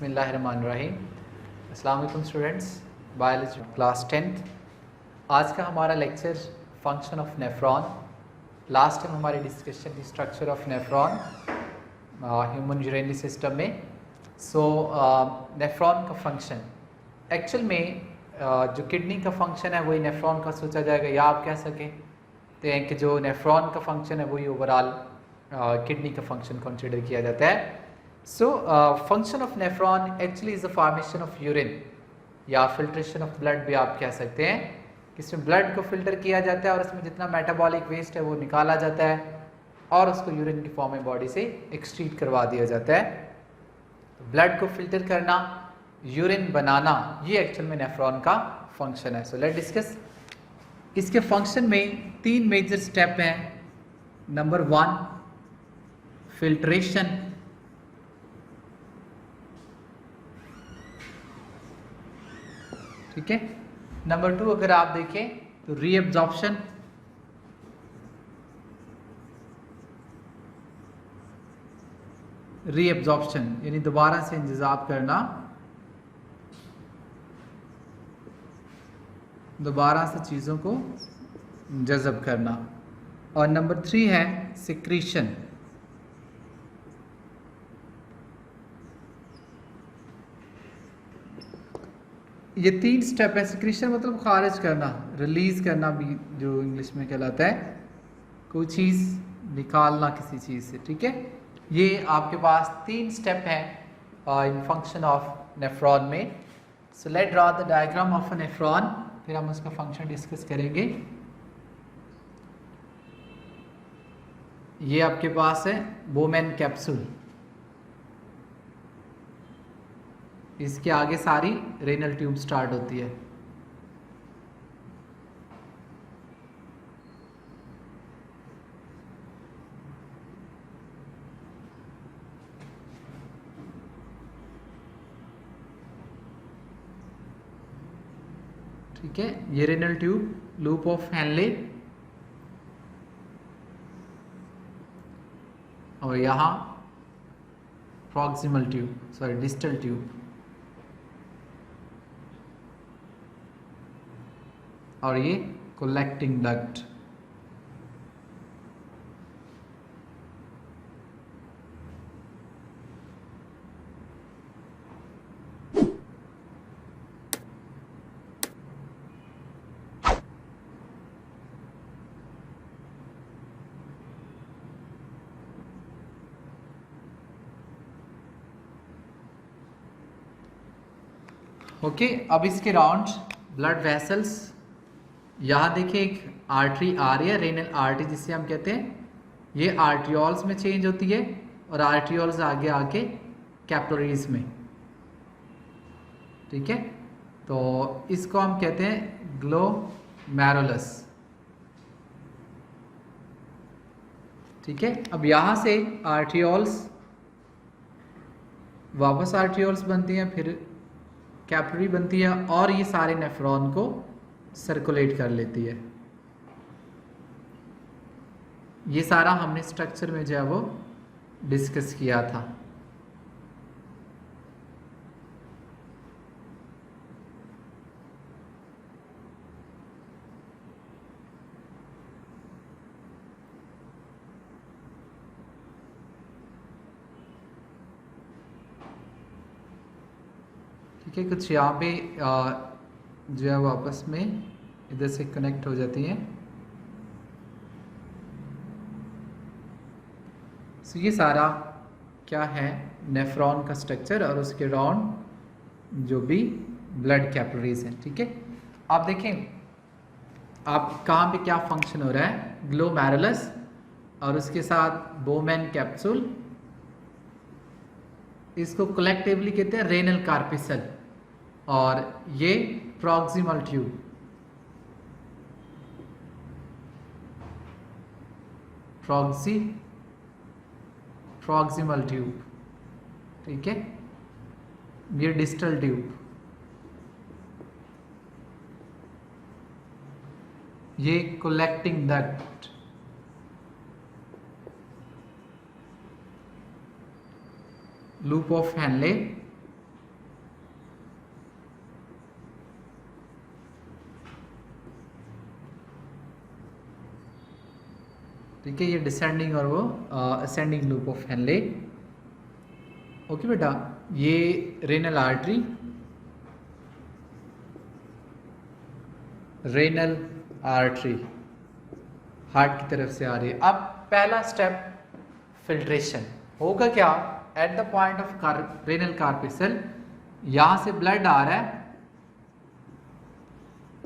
बिस्मिल्लाहिर्रहमानिर्रहीम। अस्सलाम वालेकुम स्टूडेंट्स, बायोलॉजी क्लास 10th। आज का हमारा lecture function of nephron. Last time हमारी डिस्कशन थी structure of nephron human urinary system में। नेफ्रॉन का फंक्शन एक्चुअल में जो किडनी का फंक्शन है वही नेफ्रॉन का सोचा जाएगा, या आप कह सकते हैं कि जो नेफ्रॉन का फंक्शन है वही ओवरऑल किडनी का फंक्शन कंसिडर किया जाता है। Function of nephron actually is the formation of urine या फिल्ट्रेशन ऑफ ब्लड भी आप कह सकते हैं। इसमें ब्लड को फिल्टर किया जाता है और उसमें जितना मेटाबॉलिक वेस्ट है वो निकाला जाता है और उसको यूरिन की फॉर्म में बॉडी से एक्सट्रीट करवा दिया जाता है। तो ब्लड को फिल्टर करना, यूरिन बनाना, ये एक्चुअल में नेफ्रॉन का फंक्शन है। So let discuss. इसके फंक्शन में 3 मेजर स्टेप हैं। नंबर 1 फिल्ट्रेशन, ठीक है। नंबर 2 अगर आप देखें तो रीअब्जॉर्प्शन, यानी दोबारा से इंतजाब करना, दोबारा से चीज़ों को जज़ब करना। और नंबर 3 है सिक्रीशन। ये 3 स्टेप है। सिक्रीशन मतलब खारिज करना, रिलीज़ करना भी जो इंग्लिश में कहलाता है, कोई चीज़ निकालना किसी चीज़ से, ठीक है। ये आपके पास 3 स्टेप हैं इन फंक्शन ऑफ नेफ्रॉन में। So let draw the diagram of a nephron, फिर हम उसका फंक्शन डिस्कस करेंगे। ये आपके पास है बोमेन कैप्सूल, इसके आगे सारी रेनल ट्यूब स्टार्ट होती है। ठीक है, ये renal tube, loop of Henle, और यहाँ proximal tube, sorry distal tube, और ये कलेक्टिंग डक्ट। ओके, अब इसके राउंड ब्लड वेसल्स, यहाँ देखिए एक आर्टरी आ रही है, रेनल आर्टरी जिसे हम कहते हैं। ये आर्ट्रियोल्स में चेंज होती है और आर्ट्रियोल्स आगे आके कैपिलरीज में, ठीक है। तो इसको हम कहते हैं ग्लोमेरुलस, ठीक है। अब यहाँ से आर्ट्रियोल्स, वापस आर्ट्रियोल्स बनती हैं, फिर कैपिलरी बनती है और ये सारे नेफ्रॉन को सर्कुलेट कर लेती है। ये सारा हमने स्ट्रक्चर में जो है वो डिस्कस किया था। ठीक है, कुछ यहाँ पे जो है वो आपस में इधर से कनेक्ट हो जाती हैं। सो ये सारा क्या है, नेफ्रॉन का स्ट्रक्चर और उसके राउंड जो भी ब्लड कैपिलरीज हैं, ठीक है। आप देखें आप कहाँ पे क्या फंक्शन हो रहा है, ग्लोमेरुलस और उसके साथ बोमेन कैप्सूल, इसको कलेक्टिवली कहते हैं रेनल कार्पिसल, और ये प्रॉक्सिमल ट्यूब, प्रॉक्सिमल ट्यूब, ठीक है। ये डिस्टल ट्यूब, ये collecting duct, loop of Henle, ठीक है, ये डिसेंडिंग और वो ascending loop of Henle. Okay बेटा, ये renal artery, renal artery heart की तरफ से आ रही है। अब पहला स्टेप फिल्ट्रेशन होगा क्या, at the point of renal corpuscle यहां से ब्लड आ रहा है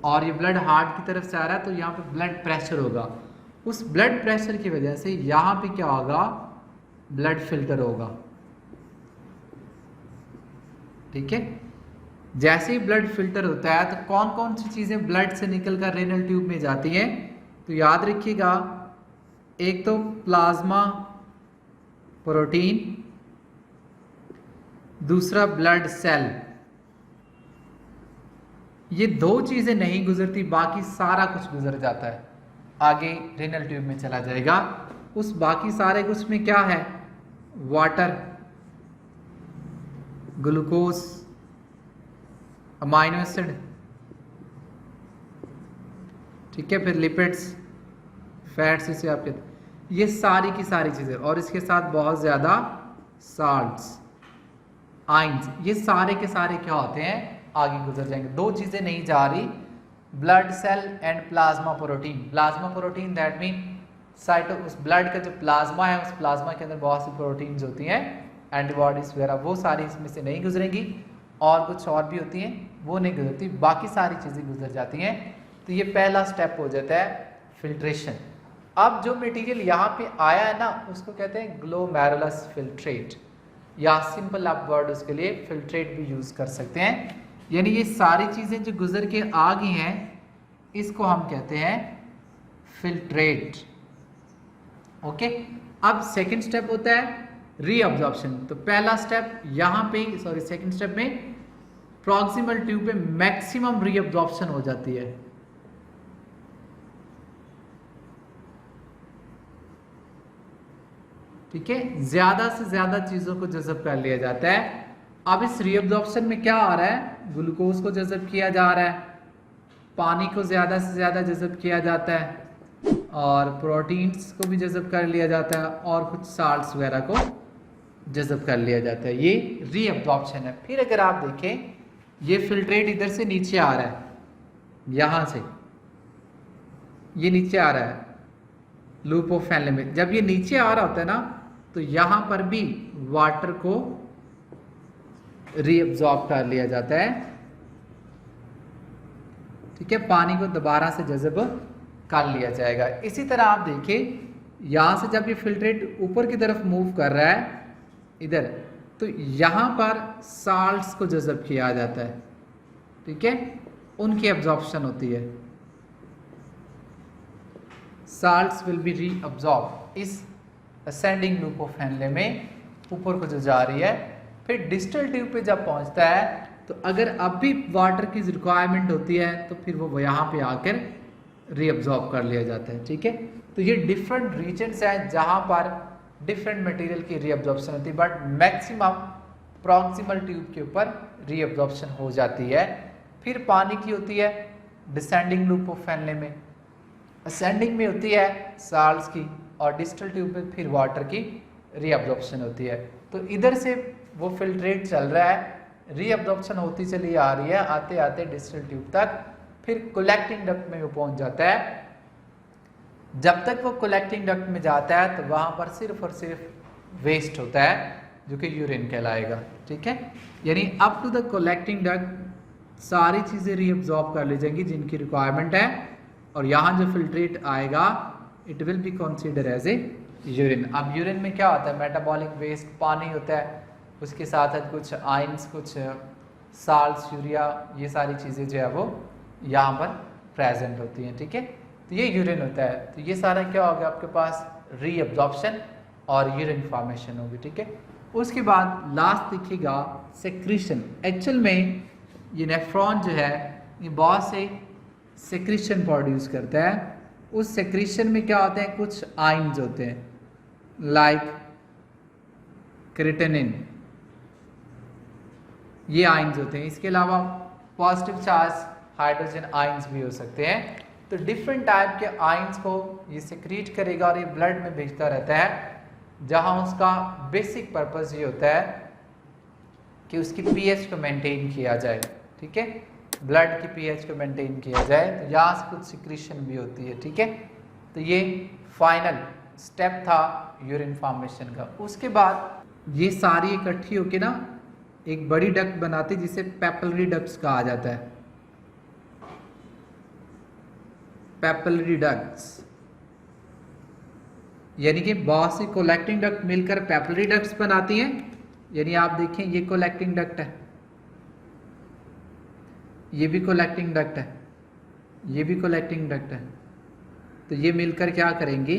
और ये ब्लड हार्ट की तरफ से आ रहा है, तो यहाँ पे ब्लड प्रेशर होगा। उस ब्लड प्रेशर की वजह से यहाँ पे क्या होगा, ब्लड फिल्टर होगा। ठीक है, जैसे ही ब्लड फिल्टर होता है तो कौन कौन सी चीजें ब्लड से निकलकर रेनल ट्यूब में जाती हैं, तो याद रखिएगा, एक तो प्लाज्मा प्रोटीन, दूसरा ब्लड सेल। ये दो चीजें नहीं गुजरती, बाकी सारा कुछ गुजर जाता है, आगे रेनल ट्यूब में चला जाएगा। उस बाकी सारे कुछ में क्या है, वाटर, ग्लूकोज, अमाइनो एसिड, ठीक है, फिर लिपिड्स, फैट्स, इसे आप कहते हैं, ये सारी की सारी चीजें, और इसके साथ बहुत ज्यादा साल्ट्स, आइंस, ये सारे के सारे क्या होते हैं, आगे गुजर जाएंगे। दो चीजें नहीं जा रही, blood cell and plasma protein. Plasma protein that mean cyto, उस ब्लड का जो प्लाज्मा है, उस प्लाज्मा के अंदर बहुत सी प्रोटीन्स होती हैं, एंटीबॉडीज वगैरह, वो सारी इसमें से नहीं गुजरेंगी, और कुछ और भी होती हैं वो नहीं गुजरती, बाकी सारी चीज़ें गुजर जाती हैं। तो ये पहला स्टेप हो जाता है फिल्ट्रेशन। अब जो मटेरियल यहाँ पे आया है ना, उसको कहते हैं ग्लोमेरुलस फिल्ट्रेट, या सिंपल आप वर्ड उसके लिए फिल्ट्रेट भी यूज कर सकते हैं। यानी ये सारी चीजें जो गुजर के आ गई हैं, इसको हम कहते हैं फिल्ट्रेट। ओके, अब सेकंड स्टेप होता है रीअब्जॉर्प्शन। तो पहला स्टेप यहाँ पे, सॉरी सेकंड स्टेप में प्रॉक्सिमल ट्यूब पे मैक्सिमम रीअब्जॉर्प्शन हो जाती है। ठीक है, ज्यादा से ज्यादा चीजों को जज़ब कर लिया जाता है। अब इस रीअब्जॉर्प्शन में क्या आ रहा है, ग्लूकोज को जज़ब किया जा रहा है, पानी को ज्यादा से ज्यादा जज़ब किया जाता है, और प्रोटीन्स को भी जज़ब कर लिया जाता है, और कुछ साल्ट्स वगैरह को जज़ब कर लिया जाता है। ये रीअब्जॉर्प्शन है। फिर अगर आप देखें, ये फिल्ट्रेट इधर से नीचे आ रहा है, यहां से ये नीचे आ रहा है लूप ऑफ हेनले में। जब ये नीचे आ रहा होता है ना, तो यहां पर भी वाटर को रीअब्जॉर्ब कर लिया जाता है। ठीक है, पानी को दोबारा से जज़ब कर लिया जाएगा। इसी तरह आप देखिए, यहां से जब ये फिल्ट्रेट ऊपर की तरफ मूव कर रहा है इधर, तो यहां पर साल्ट्स को जज़ब किया जाता है। ठीक है, उनकी एब्जॉर्प्शन होती है, साल्ट्स विल बी रीअब्जॉर्ब इस असेंडिंग लूप ऑफ हेनले में, ऊपर को जो जा रही है। फिर डिस्टल ट्यूब पे जब पहुंचता है, तो अगर अब भी वाटर की रिक्वायरमेंट होती है, तो फिर वो यहाँ पे आकर रीअब्जॉर्ब कर लिया जाता है। ठीक है, तो ये डिफरेंट रीजन्स हैं जहाँ पर डिफरेंट मटेरियल की रीअब्जॉर्प्शन होती है, बट मैक्सिमम प्रॉक्सिमल ट्यूब के ऊपर रीअब्जॉर्प्शन हो जाती है। फिर पानी की होती है डिसेंडिंग लूप ऑफ हेनले में, असेंडिंग में होती है साल्ट्स की, और डिस्टल ट्यूब में फिर वाटर की रीअब्जॉर्प्शन होती है। तो इधर से वो फिल्ट्रेट चल रहा है, रीअब्जॉर्प्शन होती चली आ रही है, आते आते डिस्टल ट्यूब तक, फिर कलेक्टिंग डक्ट में वो पहुंच जाता है। जब तक वो कलेक्टिंग डक्ट में जाता है, तो वहां पर सिर्फ और सिर्फ वेस्ट होता है, जो कि यूरिन कहलाएगा। ठीक है, यानी up to the collecting duct सारी चीजें रीअब्जॉर्ब कर ली जाएंगी जिनकी रिक्वायरमेंट है, और यहाँ जो फिल्ट्रेट आएगा it will be consider as a urine. अब यूरिन में क्या होता है, मेटाबॉलिक वेस्ट, पानी होता है, उसके साथ कुछ आइंस, कुछ साल्ट्स, यूरिया, ये सारी चीज़ें जो है वो यहाँ पर प्रेजेंट होती हैं। ठीक है, तो ये यूरिन होता है। तो ये सारा क्या होगा, आपके पास रीअब्जॉर्प्शन और यूरिन फॉर्मेशन होगी। ठीक है, उसके बाद लास्ट देखिएगा सेक्रीशन। एक्चुअल में ये नेफ्रॉन जो है, ये बहुत से सेक्रीशन प्रोड्यूस करता है। उस सेक्रीशन में क्या होते हैं, कुछ आइंस होते हैं, लाइक क्रिटेनिन, ये आइंस होते हैं। इसके अलावा पॉजिटिव चार्ज हाइड्रोजन आइंस भी हो सकते हैं, तो डिफरेंट टाइप के आयंस को ये सिक्रीट करेगा और ये ब्लड में भेजता रहता है, जहां उसका बेसिक पर्पस ये होता है कि उसकी पीएच को मेंटेन किया जाए। ठीक है, ब्लड की पीएच को मेंटेन किया जाए, तो यहाँ से कुछ सिक्रीशन भी होती है। ठीक है, तो ये फाइनल स्टेप था यूरिन फॉर्मेशन का। उसके बाद ये सारी इकट्ठी होके ना एक बड़ी डक्ट बनाती जिसे पेपिलरी डक्ट्स कहा जाता है। पेपिलरी डक्ट्स यानी कि बहुत सी कलेक्टिंग डक्ट मिलकर पेपिलरी डक्ट्स बनाती हैं। यानी आप देखें ये कलेक्टिंग डक्ट है, ये भी कलेक्टिंग डक्ट है, ये भी कलेक्टिंग डक्ट है। तो ये मिलकर क्या करेंगी,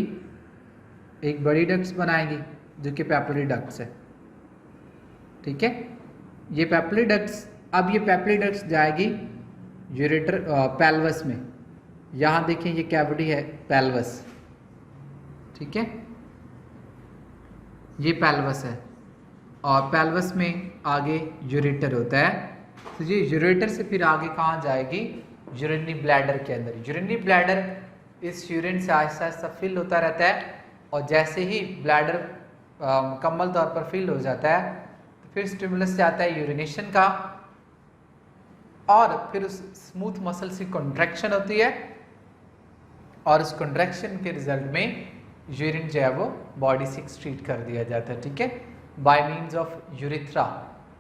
एक बड़ी डक्ट्स बनाएंगी जो कि पेपिलरी डक्ट्स है। ठीक है, ये पेपिलरी डक्ट्स, अब ये पेपिलरी डक्ट्स जाएगी यूरेटर पेल्वस में। यहाँ देखें ये कैविटी है पेल्वस। ठीक है, ये पेल्वस है और पेल्वस में आगे यूरेटर होता है। तो ये यूरेटर से फिर आगे कहाँ जाएगी, यूरिनरी ब्लैडर के अंदर। यूरिनरी ब्लैडर इस यूरिन से आहिस्ता आहिस्ता फिल होता रहता है और जैसे ही ब्लैडर मुकम्मल तौर पर फिल हो जाता है तो फिर स्टिमुलस से आता है यूरिनेशन का और फिर उस स्मूथ मसल की कॉन्ट्रैक्शन होती है और उस कॉन्ट्रैक्शन के रिजल्ट में यूरिन जो है वो बॉडी से एक्सक्रीट कर दिया जाता है। ठीक है, by means of urethra.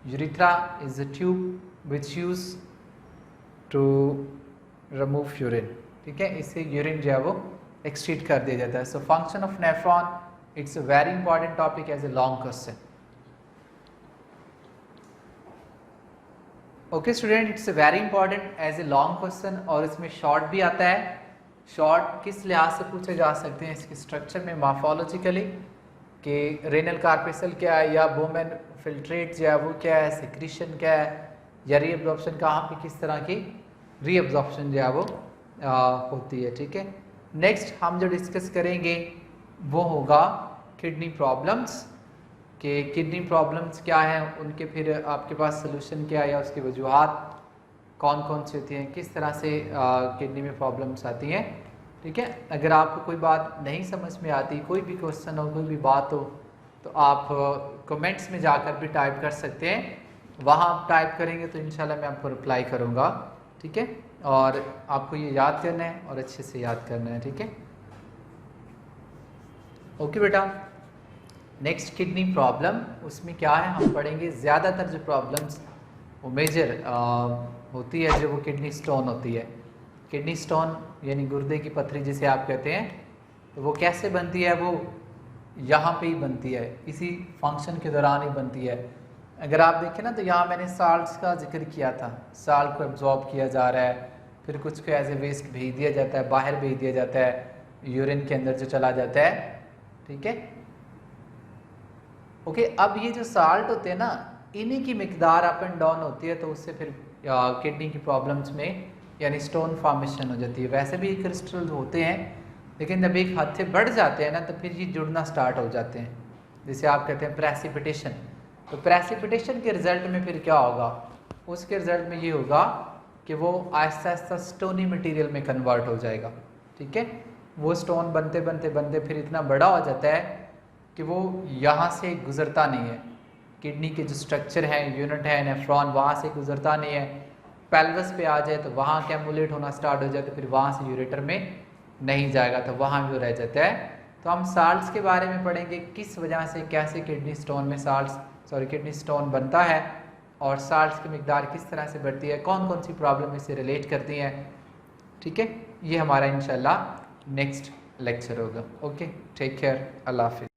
Urethra is a tube which use to remove urine. ठीक है, इससे यूरिन जो है वो एक्सक्रीट कर दिया जाता है। So function of nephron, it's a very important topic as a long question. Okay student, it's a very important as a long question और इसमें शॉर्ट भी आता है। शॉर्ट किस लिहाज से पूछे जा सकते हैं, इसके स्ट्रक्चर में मॉर्फोलॉजिकली कि रेनल कार्पेसल क्या है या बोमेन फिल्ट्रेट जो है वो क्या है, सिक्रीशन क्या है या रीअब्जॉर्प्शन कहाँ पे किस तरह की रीअब्जॉर्प्शन जो है वो होती है। ठीक है, नेक्स्ट हम जो डिस्कस करेंगे वो होगा किडनी प्रॉब्लम्स, कि किडनी प्रॉब्लम्स क्या हैं, उनके फिर आपके पास सलूशन क्या है या उसकी वजूहात कौन कौन सी होती हैं, किस तरह से किडनी में प्रॉब्लम्स आती हैं। ठीक है, अगर आपको कोई बात नहीं समझ में आती, कोई भी क्वेश्चन हो, कोई भी बात हो, तो आप कमेंट्स में जाकर भी टाइप कर सकते हैं। वहाँ आप टाइप करेंगे तो इंशाल्लाह मैं आपको रिप्लाई करूँगा। ठीक है, और आपको ये याद करना है और अच्छे से याद करना है। ठीक है, ओके बेटा। नेक्स्ट किडनी प्रॉब्लम, उसमें क्या है हम पढ़ेंगे ज़्यादातर जो प्रॉब्लम्स वो मेजर होती है जो वो किडनी स्टोन होती है। किडनी स्टोन यानी गुर्दे की पथरी जिसे आप कहते हैं, तो वो कैसे बनती है, वो यहाँ पे ही बनती है, इसी फंक्शन के दौरान ही बनती है। अगर आप देखें ना तो यहाँ मैंने साल्ट्स का जिक्र किया था, साल्ट को एब्जॉर्ब किया जा रहा है, फिर कुछ को एज ए वेस्ट भेज दिया जाता है, बाहर भेज दिया जाता है, यूरिन के अंदर जो चला जाता है। ठीक है, ओके। अब ये जो साल्ट होते हैं ना, इन्हीं की मिकदार अप एंड डाउन होती है, तो उससे फिर किडनी की प्रॉब्लम्स में यानी स्टोन फॉर्मेशन हो जाती है। वैसे भी क्रिस्टल होते हैं, लेकिन जब एक हद से बढ़ जाते हैं ना तो फिर ये जुड़ना स्टार्ट हो जाते हैं, जिसे आप कहते हैं प्रेसिपिटेशन। तो प्रेसिपिटेशन के रिजल्ट में फिर क्या होगा, उसके रिजल्ट में ये होगा कि वो आहिस्ता आहिस्ता स्टोनी मटेरियल में कन्वर्ट हो जाएगा। ठीक है, वो स्टोन बनते बनते बनते फिर इतना बड़ा हो जाता है कि वो यहाँ से गुजरता नहीं है, किडनी के जो स्ट्रक्चर हैं, यूनिट है नेफ्रॉन, वहाँ से गुजरता नहीं है। पेल्वस पे आ जाए तो वहाँ कैमुलेट होना स्टार्ट हो जाए, तो फिर वहाँ से यूरेटर में नहीं जाएगा, तो वहाँ भी रह जाता है। तो हम साल्ट्स के बारे में पढ़ेंगे, किस वजह से कैसे किडनी स्टोन बनता है और साल्ट्स की मिकदार किस तरह से बढ़ती है, कौन कौन सी प्रॉब्लम इससे रिलेट करती हैं। ठीक है, ये हमारा इंशाल्लाह नेक्स्ट लेक्चर होगा। ओके, टेक केयर, अल्लाह हाफिज़।